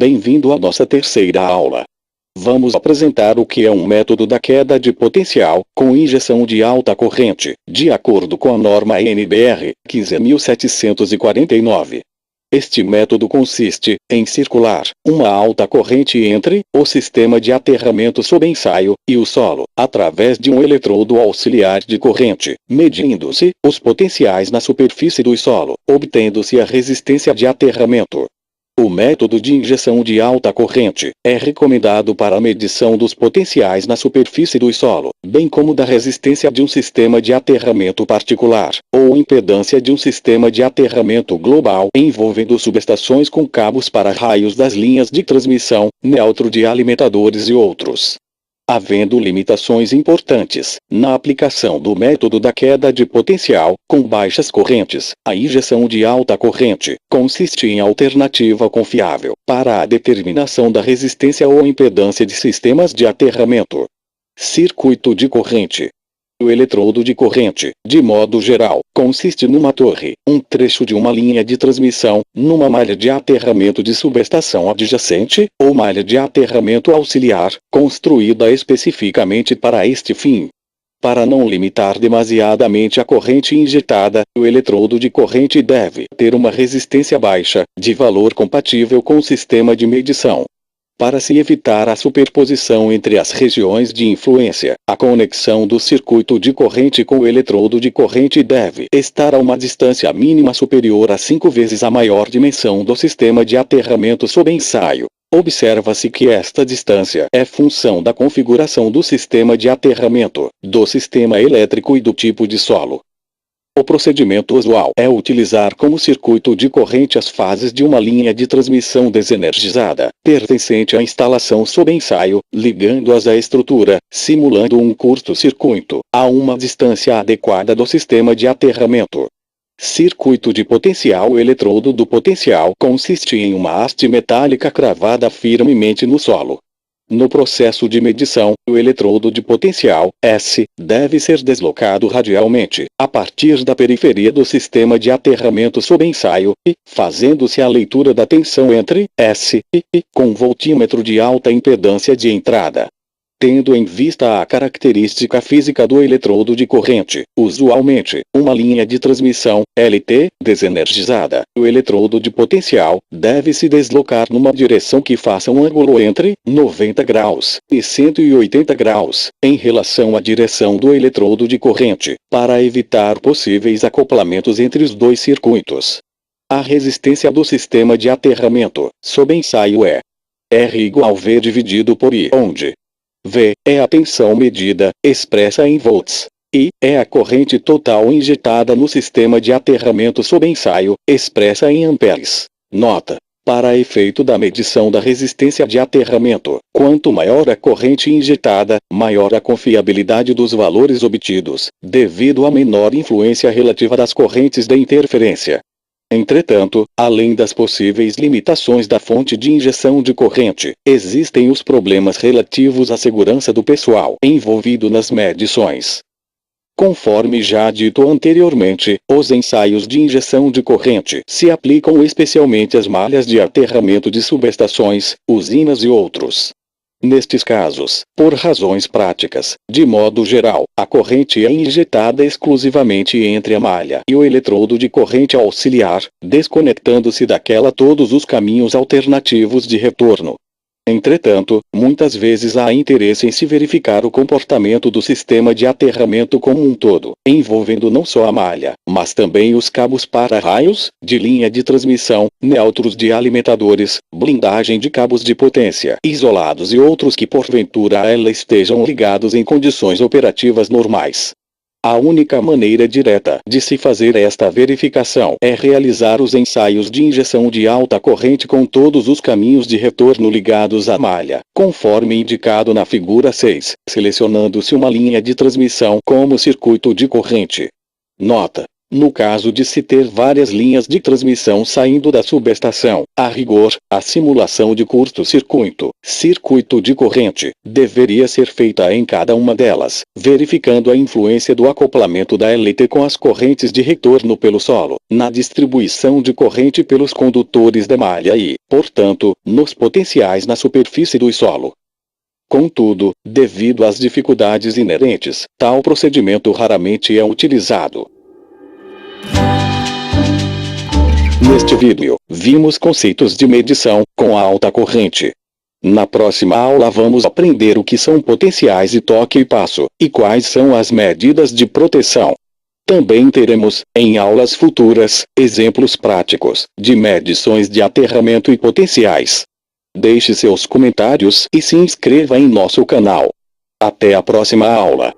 Bem-vindo à nossa terceira aula. Vamos apresentar o que é um método da queda de potencial, com injeção de alta corrente, de acordo com a norma NBR 15.749. Este método consiste em circular uma alta corrente entre o sistema de aterramento sob ensaio e o solo, através de um eletrodo auxiliar de corrente, medindo-se os potenciais na superfície do solo, obtendo-se a resistência de aterramento. O método de injeção de alta corrente é recomendado para a medição dos potenciais na superfície do solo, bem como da resistência de um sistema de aterramento particular, ou impedância de um sistema de aterramento global envolvendo subestações com cabos para raios das linhas de transmissão, neutro de alimentadores e outros. Havendo limitações importantes na aplicação do método da queda de potencial, com baixas correntes, a injeção de alta corrente consiste em alternativa confiável para a determinação da resistência ou impedância de sistemas de aterramento. Circuito de corrente. O eletrodo de corrente, de modo geral, consiste numa torre, um trecho de uma linha de transmissão, numa malha de aterramento de subestação adjacente, ou malha de aterramento auxiliar, construída especificamente para este fim. Para não limitar demasiadamente a corrente injetada, o eletrodo de corrente deve ter uma resistência baixa, de valor compatível com o sistema de medição. Para se evitar a superposição entre as regiões de influência, a conexão do circuito de corrente com o eletrodo de corrente deve estar a uma distância mínima superior a 5 vezes a maior dimensão do sistema de aterramento sob ensaio. Observa-se que esta distância é função da configuração do sistema de aterramento, do sistema elétrico e do tipo de solo. O procedimento usual é utilizar como circuito de corrente as fases de uma linha de transmissão desenergizada, pertencente à instalação sob ensaio, ligando-as à estrutura, simulando um curto-circuito, a uma distância adequada do sistema de aterramento. Circuito de potencial. O eletrodo do potencial consiste em uma haste metálica cravada firmemente no solo. No processo de medição, o eletrodo de potencial, S, deve ser deslocado radialmente, a partir da periferia do sistema de aterramento sob ensaio, e, fazendo-se a leitura da tensão entre S e I, com voltímetro de alta impedância de entrada. Tendo em vista a característica física do eletrodo de corrente, usualmente, uma linha de transmissão, LT, desenergizada, o eletrodo de potencial deve se deslocar numa direção que faça um ângulo entre 90 graus e 180 graus, em relação à direção do eletrodo de corrente, para evitar possíveis acoplamentos entre os dois circuitos. A resistência do sistema de aterramento, sob ensaio é R igual V dividido por I, onde V é a tensão medida, expressa em volts. I é a corrente total injetada no sistema de aterramento sob ensaio, expressa em amperes. Nota: para efeito da medição da resistência de aterramento, quanto maior a corrente injetada, maior a confiabilidade dos valores obtidos, devido à menor influência relativa das correntes de interferência. Entretanto, além das possíveis limitações da fonte de injeção de corrente, existem os problemas relativos à segurança do pessoal envolvido nas medições. Conforme já dito anteriormente, os ensaios de injeção de corrente se aplicam especialmente às malhas de aterramento de subestações, usinas e outros. Nestes casos, por razões práticas, de modo geral, a corrente é injetada exclusivamente entre a malha e o eletrodo de corrente auxiliar, desconectando-se daquela todos os caminhos alternativos de retorno. Entretanto, muitas vezes há interesse em se verificar o comportamento do sistema de aterramento como um todo, envolvendo não só a malha, mas também os cabos para raios, de linha de transmissão, neutros de alimentadores, blindagem de cabos de potência, isolados e outros que porventura a ela estejam ligados em condições operativas normais. A única maneira direta de se fazer esta verificação é realizar os ensaios de injeção de alta corrente com todos os caminhos de retorno ligados à malha, conforme indicado na figura 6, selecionando-se uma linha de transmissão como circuito de corrente. Nota: No caso de se ter várias linhas de transmissão saindo da subestação, a rigor, a simulação de curto-circuito, circuito de corrente, deveria ser feita em cada uma delas, verificando a influência do acoplamento da LT com as correntes de retorno pelo solo, na distribuição de corrente pelos condutores da malha e, portanto, nos potenciais na superfície do solo. Contudo, devido às dificuldades inerentes, tal procedimento raramente é utilizado. Neste vídeo, vimos conceitos de medição com a alta corrente. Na próxima aula vamos aprender o que são potenciais de toque e passo, e quais são as medidas de proteção. Também teremos, em aulas futuras, exemplos práticos de medições de aterramento e potenciais. Deixe seus comentários e se inscreva em nosso canal. Até a próxima aula.